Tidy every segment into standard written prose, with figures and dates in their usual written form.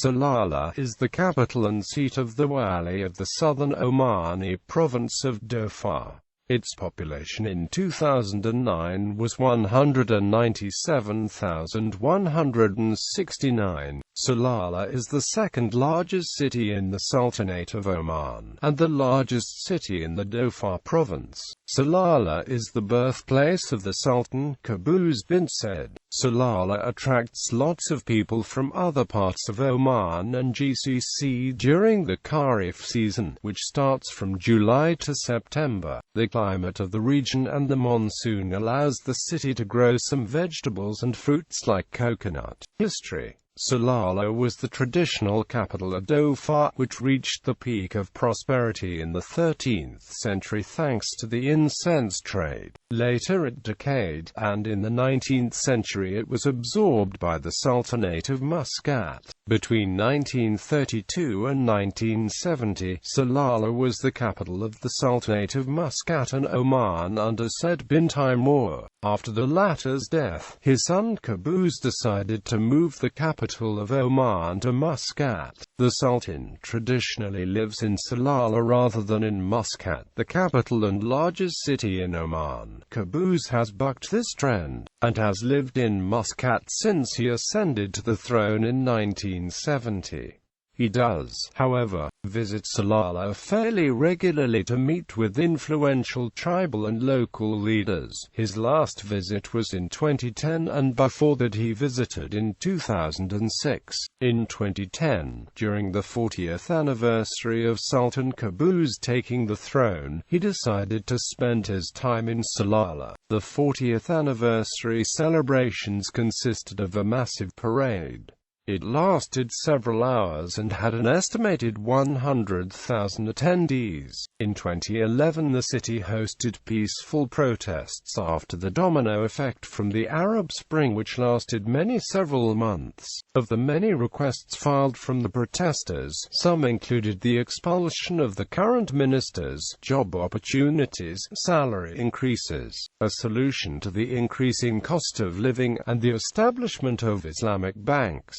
Salalah is the capital and seat of the wali of the southern Omani province of Dhofar. Its population in 2009 was 197,169. Salalah is the second largest city in the Sultanate of Oman, and the largest city in the Dhofar province. Salalah is the birthplace of the Sultan, Qaboos bin Said. Salalah attracts lots of people from other parts of Oman and GCC during the Kharif season, which starts from July to September. The climate of the region and the monsoon allows the city to grow some vegetables and fruits like coconut. History. Salalah was the traditional capital of Dhofar, which reached the peak of prosperity in the 13th century thanks to the incense trade. Later it decayed, and in the 19th century it was absorbed by the Sultanate of Muscat. Between 1932 and 1970, Salalah was the capital of the Sultanate of Muscat and Oman under Said bin Timur. After the latter's death, his son Qaboos decided to move the capital of Oman to Muscat. The Sultan traditionally lives in Salalah rather than in Muscat, the capital and largest city in Oman. Qaboos has bucked this trend, and has lived in Muscat since he ascended to the throne in 1970. He does, however, visit Salalah fairly regularly to meet with influential tribal and local leaders. His last visit was in 2010, and before that he visited in 2006. In 2010, during the 40th anniversary of Sultan Qaboos taking the throne, he decided to spend his time in Salalah. The 40th anniversary celebrations consisted of a massive parade. It lasted several hours and had an estimated 100,000 attendees. In 2011 the city hosted peaceful protests after the domino effect from the Arab Spring, which lasted several months. Of the many requests filed from the protesters, some included the expulsion of the current ministers, job opportunities, salary increases, a solution to the increasing cost of living, and the establishment of Islamic banks.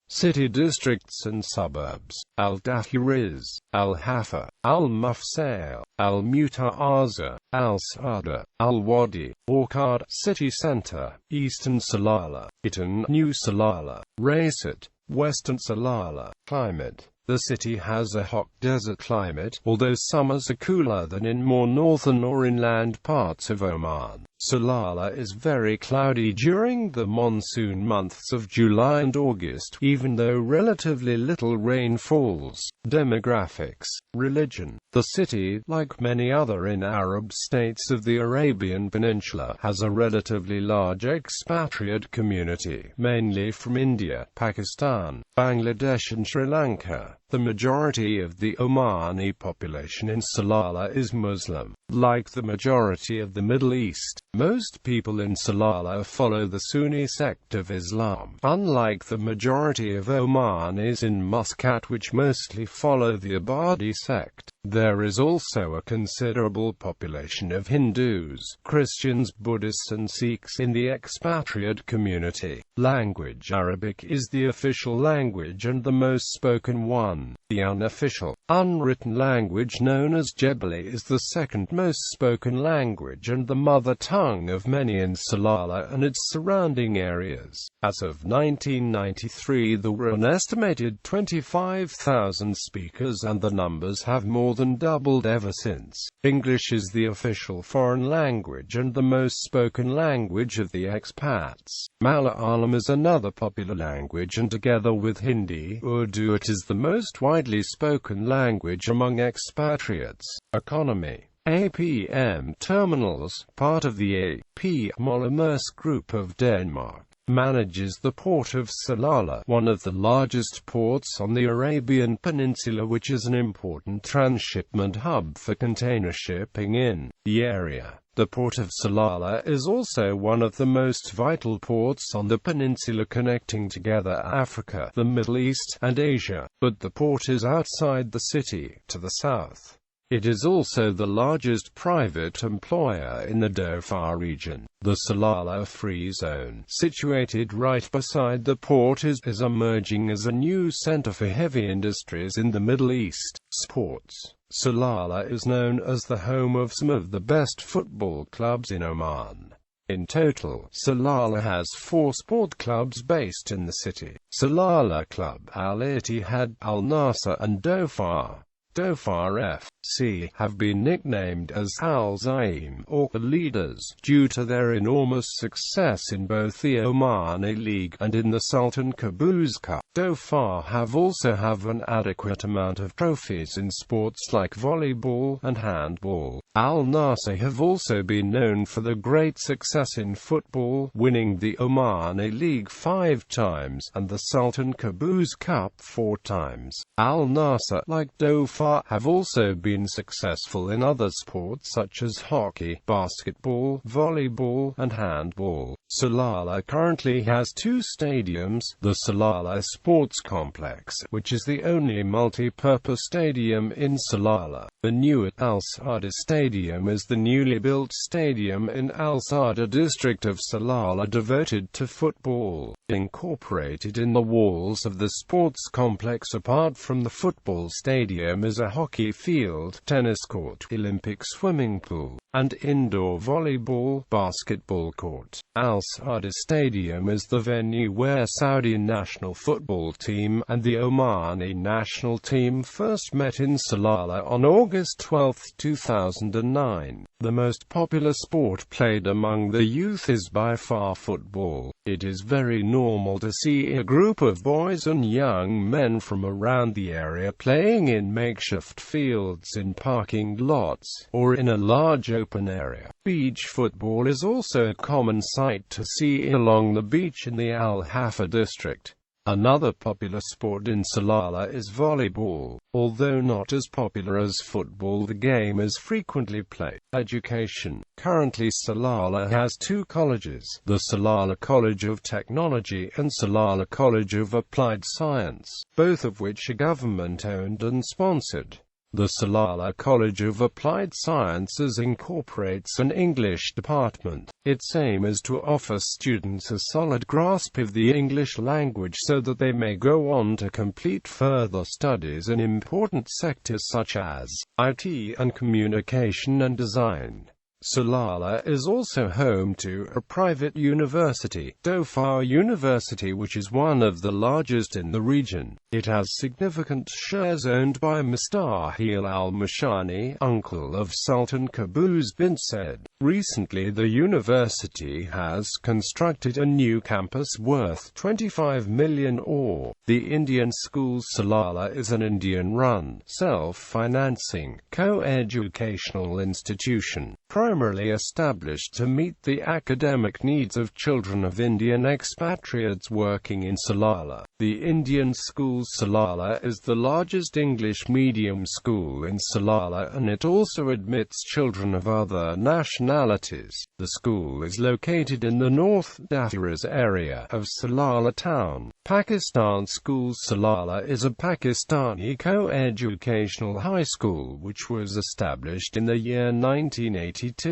City districts and suburbs: Al-Dahiriz, Al-Hafa, Al-Mufsail, Al-Muta'aza, Al-Sada, Al-Wadi, Orchard, City Center, Eastern Salalah, Itan, New Salalah, Raisat, Western Salalah. Climate. The city has a hot desert climate, although summers are cooler than in more northern or inland parts of Oman. Salalah is very cloudy during the monsoon months of July and August, even though relatively little rain falls. Demographics. Religion. The city, like many other Arab states of the Arabian Peninsula, has a relatively large expatriate community, mainly from India, Pakistan, Bangladesh and Sri Lanka. The majority of the Omani population in Salalah is Muslim. Like the majority of the Middle East, most people in Salalah follow the Sunni sect of Islam, unlike the majority of Omanis in Muscat, which mostly follow the Abadi sect. There is also a considerable population of Hindus, Christians, Buddhists and Sikhs in the expatriate community. Language. Arabic is the official language and the most spoken one. The unofficial, unwritten language known as Jebeli is the second most spoken language and the mother tongue of many in Salalah and its surrounding areas. As of 1993 there were an estimated 25,000 speakers, and the numbers have more than doubled ever since. English is the official foreign language and the most spoken language of the expats. Malayalam is another popular language, and together with Hindi, Urdu, it is the most widely spoken language among expatriates. Economy. APM Terminals, part of the AP Monomers Group of Denmark, manages the port of Salalah, one of the largest ports on the Arabian Peninsula, which is an important transshipment hub for container shipping in the area. The port of Salalah is also one of the most vital ports on the peninsula, connecting together Africa, the Middle East, and Asia, but the port is outside the city, to the south. It is also the largest private employer in the Dhofar region. The Salalah Free Zone, situated right beside the port, is emerging as a new center for heavy industries in the Middle East. Sports. Salalah is known as the home of some of the best football clubs in Oman. In total, Salalah has 4 sport clubs based in the city: Salalah Club, Al-Ittihad, Al-Nasser and Dhofar. Dhofar F.C. have been nicknamed as Al-Zaim, or the leaders, due to their enormous success in both the Omani League and in the Sultan Qaboos Cup. Dhofar have an adequate amount of trophies in sports like volleyball and handball. Al-Nasser have also been known for the great success in football, winning the Omani League 5 times, and the Sultan Qaboos Cup 4 times. Al-Nasser, like Dhofar, have also been successful in other sports such as hockey, basketball, volleyball, and handball. Salalah currently has 2 stadiums: the Salalah Sports Complex, which is the only multi-purpose stadium in Salalah. The new Al-Sada Stadium is the newly built stadium in Al-Sada district of Salalah devoted to football. Incorporated in the walls of the sports complex apart from the football stadium is a hockey field, tennis court, Olympic swimming pool, and indoor volleyball, basketball court. Al-Sada Stadium is the venue where Saudi national football team and the Omani national team first met in Salalah on August 12, 2009. The most popular sport played among the youth is by far football. It is very normal to see a group of boys and young men from around the area playing in makeshift fields in parking lots, or in a large open area. Beach football is also a common sight to see along the beach in the Al-Hafa district. Another popular sport in Salalah is volleyball. Although not as popular as football, the game is frequently played. Education. Currently Salalah has 2 colleges: the Salalah College of Technology and Salalah College of Applied Science, both of which are government-owned and sponsored. The Salalah College of Applied Sciences incorporates an English department. Its aim is to offer students a solid grasp of the English language so that they may go on to complete further studies in important sectors such as IT and communication and design. Salalah is also home to a private university, Dhofar University, which is one of the largest in the region. It has significant shares owned by Mustahil al-Mashani, uncle of Sultan Qaboos bin Said. Recently the university has constructed a new campus worth 25 million or. The Indian School Salalah is an Indian-run, self-financing, co-educational institution, primarily established to meet the academic needs of children of Indian expatriates working in Salalah. The Indian School Salalah is the largest English medium school in Salalah, and it also admits children of other nationalities. The school is located in the North Dhofar area of Salalah town. Pakistan School Salalah is a Pakistani co-educational high school which was established in the year 1982.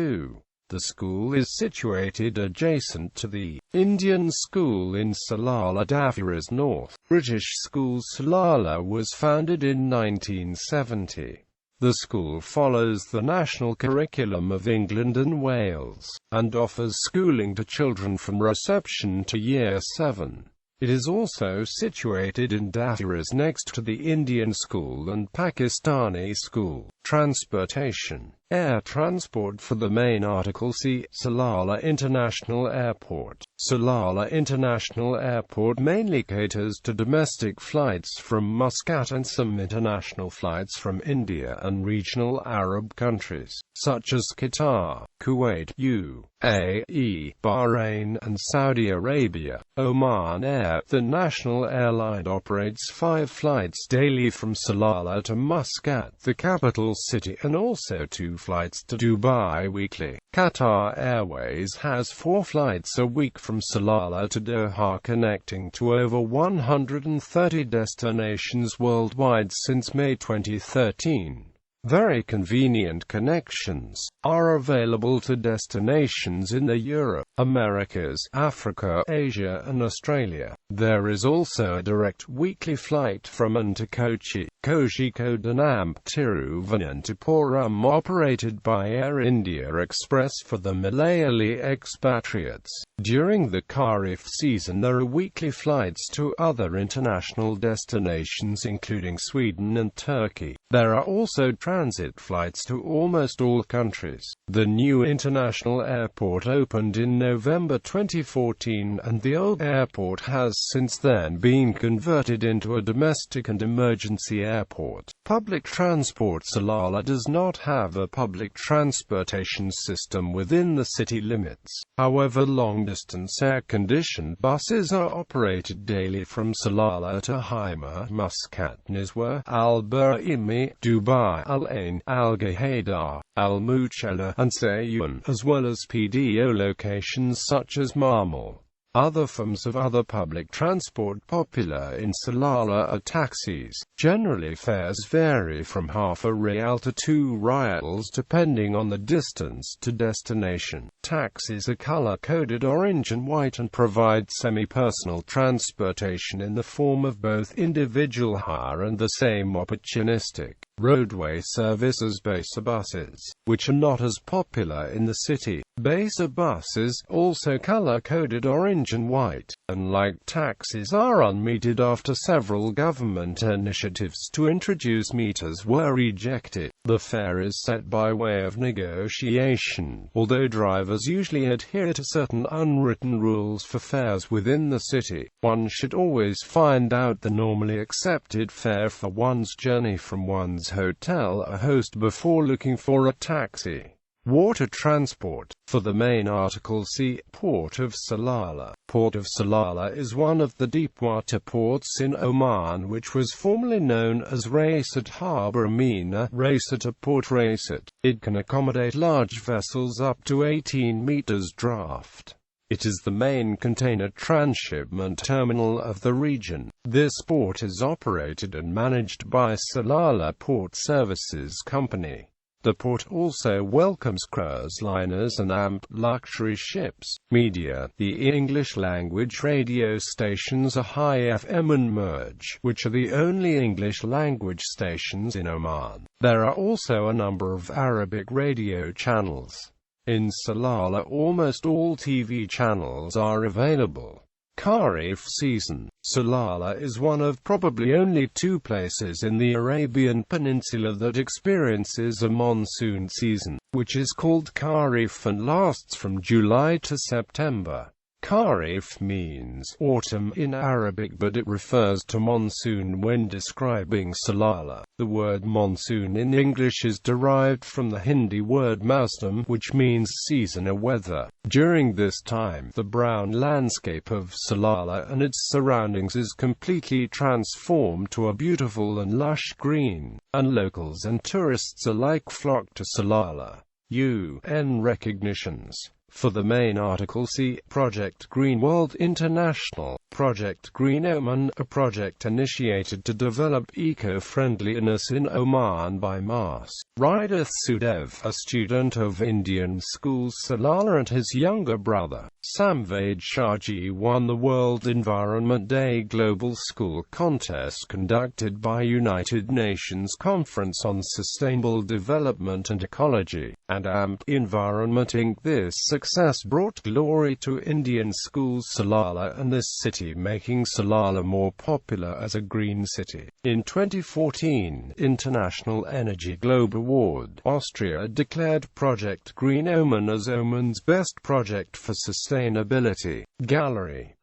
The school is situated adjacent to the Indian School in Salalah Dhafar's north. British School Salalah was founded in 1970. The school follows the national curriculum of England and Wales, and offers schooling to children from reception to Year 7. It is also situated in Dhafar's next to the Indian School and Pakistani School. Transportation. Air transport. For the main article see Salalah International Airport. Salalah International Airport mainly caters to domestic flights from Muscat and some international flights from India and regional Arab countries, such as Qatar, Kuwait, UAE, Bahrain, and Saudi Arabia. Oman Air, the national airline, operates 5 flights daily from Salalah to Muscat, the capital city, and also 2 flights to Dubai weekly. Qatar Airways has 4 flights a week from Salalah to Doha, connecting to over 130 destinations worldwide since May 2013. Very convenient connections are available to destinations in the Europe, Americas, Africa, Asia and Australia. There is also a direct weekly flight from Oman to Kochi, Kozhikode, Tiruvananthapuram operated by Air India Express for the Malayali expatriates. During the Kharif season there are weekly flights to other international destinations including Sweden and Turkey. There are also transit flights to almost all countries. The new international airport opened in November 2014 and the old airport has since then been converted into a domestic and emergency airport. Public transport. Salalah does not have a public transportation system within the city limits. However, long-distance air-conditioned buses are operated daily from Salalah to Haima, Muscat, Nizwa, Al-Burimi, Dubai, Al-Ain, Al-Gahaydar, Al-Muchalla, and Sayun, as well as PDO locations such as Marmal. Other forms of other public transport popular in Salalah are taxis. Generally fares vary from half a rial to 2 rials depending on the distance to destination. Taxis are color-coded orange and white and provide semi-personal transportation in the form of both individual hire and the same opportunistic roadway services. Basa buses, which are not as popular in the city. Basa buses, also color-coded orange and white, unlike taxis, are unmetered after several government initiatives to introduce meters were rejected. The fare is set by way of negotiation, although drivers usually adhere to certain unwritten rules for fares within the city. One should always find out the normally accepted fare for one's journey from one's hotel or host before looking for a taxi. Water transport. For the main article see Port of Salalah. Port of Salalah is one of the deepwater ports in Oman which was formerly known as Raisat Harbour Amina, Raisat Port Raisat. It can accommodate large vessels up to 18 meters draft. It is the main container transshipment terminal of the region. This port is operated and managed by Salalah Port Services Company. The port also welcomes cruise liners and luxury ships. Media. The English-language radio stations are High FM and Merge, which are the only English-language stations in Oman. There are also a number of Arabic radio channels. In Salalah almost all TV channels are available. Kharif season. Salalah is one of probably only 2 places in the Arabian Peninsula that experiences a monsoon season, which is called Kharif and lasts from July to September. Kharif means autumn in Arabic, but it refers to monsoon when describing Salalah. The word monsoon in English is derived from the Hindi word mausam, which means season or weather. During this time, the brown landscape of Salalah and its surroundings is completely transformed to a beautiful and lush green, and locals and tourists alike flock to Salalah. UN recognitions. For the main article see Project Green World International. Project Green Oman, a project initiated to develop eco-friendliness in Oman by Mas. Ridath Sudev, a student of Indian schools Salalah, and his younger brother, Samvad Shahji, won the World Environment Day Global School Contest conducted by United Nations Conference on Sustainable Development and Ecology, and Environment Inc. This success brought glory to Indian schools Salalah and this city, making Salalah more popular as a green city. In 2014, International Energy Globe Award, Austria declared Project Green Oman as Oman's best project for sustainability. Gallery.